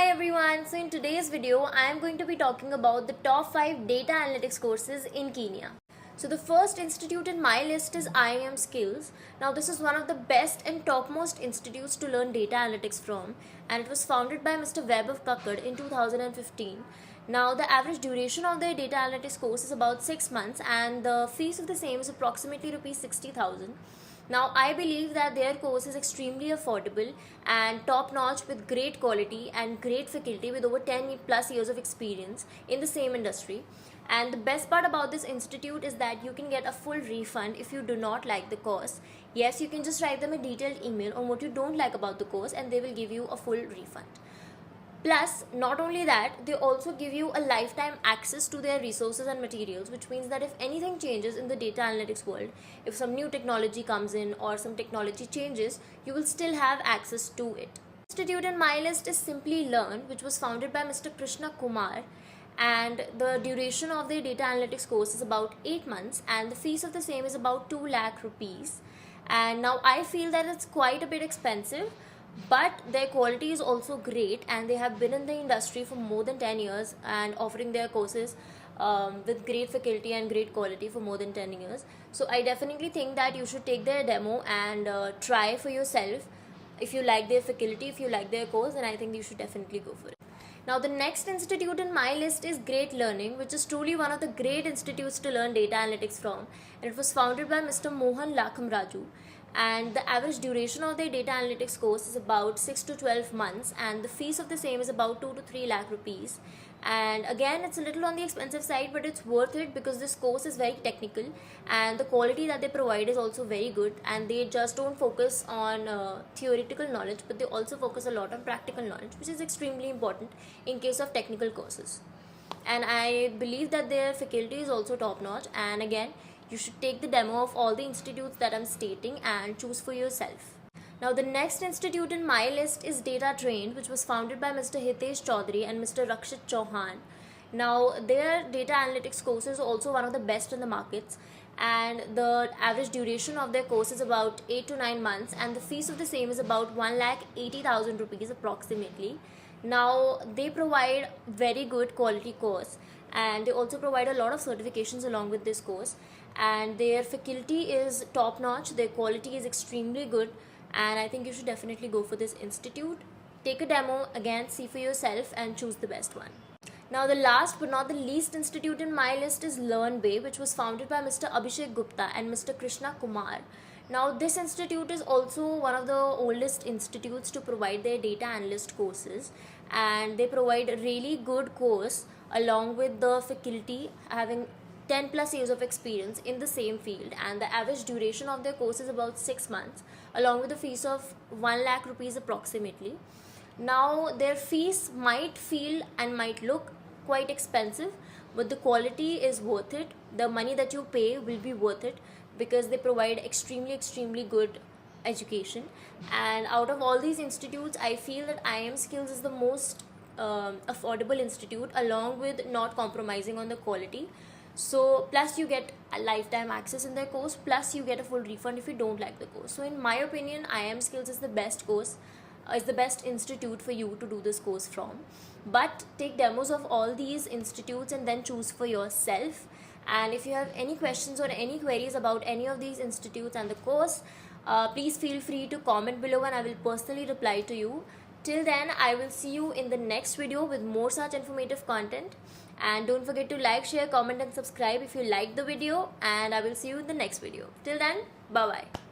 Hi everyone, so in today's video I am going to be talking about the top 5 data analytics courses in Kenya. So the first institute in my list is IIM Skills. Now this is one of the best and topmost institutes to learn data analytics from, and it was founded by Mr. Webb of Kakkad in 2015. Now the average duration of their data analytics course is about 6 months and the fees of the same is approximately rupees 60,000. Now, I believe that their course is extremely affordable and top notch with great quality and great faculty with over 10 plus years of experience in the same industry. And the best part about this institute is that you can get a full refund if you do not like the course. Yes, you can just write them a detailed email on what you don't like about the course and they will give you a full refund. Plus, not only that, they also give you a lifetime access to their resources and materials, which means that if anything changes in the data analytics world, if some new technology comes in or some technology changes, you will still have access to it. Institute in my list is Simply Learn, which was founded by Mr. Krishna Kumar, and the duration of their data analytics course is about 8 months and the fees of the same is about 2 lakh rupees. And now I feel that it's quite a bit expensive, but their quality is also great and they have been in the industry for more than 10 years and offering their courses with great faculty and great quality for more than 10 years. So I definitely think that you should take their demo and try for yourself. If you like their faculty, if you like their course, then I think you should definitely go for it. Now the next institute in my list is Great Learning, which is truly one of the great institutes to learn data analytics from, and it was founded by Mr. Mohan Lakham Raju. And the average duration of their data analytics course is about 6 to 12 months and the fees of the same is about 2 to 3 lakh rupees. And again, it's a little on the expensive side, but it's worth it because this course is very technical and the quality that they provide is also very good, and they just don't focus on theoretical knowledge, but they also focus a lot on practical knowledge, which is extremely important in case of technical courses. And I believe that their faculty is also top notch, and again, you should take the demo of all the institutes that I'm stating and choose for yourself. Now the next institute in my list is Data Trained, which was founded by Mr. Hitesh Chaudhary and Mr. Rakshit Chauhan. Now their data analytics course is also one of the best in the markets, and the average duration of their course is about 8 to 9 months and the fees of the same is about 1,80,000 rupees approximately. Now they provide very good quality course and they also provide a lot of certifications along with this course, and their faculty is top notch, their quality is extremely good, and I think you should definitely go for this institute. Take a demo, again see for yourself and choose the best one. Now the last but not the least institute in my list is LearnBay, which was founded by Mr. Abhishek Gupta and Mr. Krishna Kumar. Now this institute is also one of the oldest institutes to provide their data analyst courses, and they provide a really good course along with the faculty having 10 plus years of experience in the same field, and the average duration of their course is about 6 months along with the fees of 1 lakh rupees approximately. Now their fees might feel and might look quite expensive, but the quality is worth it. The money that you pay will be worth it because they provide extremely good education. And out of all these institutes, I feel that IIM Skills is the most affordable institute, along with not compromising on the quality. So plus you get a lifetime access in their course, plus you get a full refund if you don't like the course. So in my opinion, IIM Skills is the best course, is the best institute for you to do this course from. But take demos of all these institutes and then choose for yourself. And if you have any questions or any queries about any of these institutes and the course, please feel free to comment below and I will personally reply to you. Till then, I will see you in the next video with more such informative content. And don't forget to like, share, comment and subscribe if you liked the video, and I will see you in the next video. Till then, bye bye.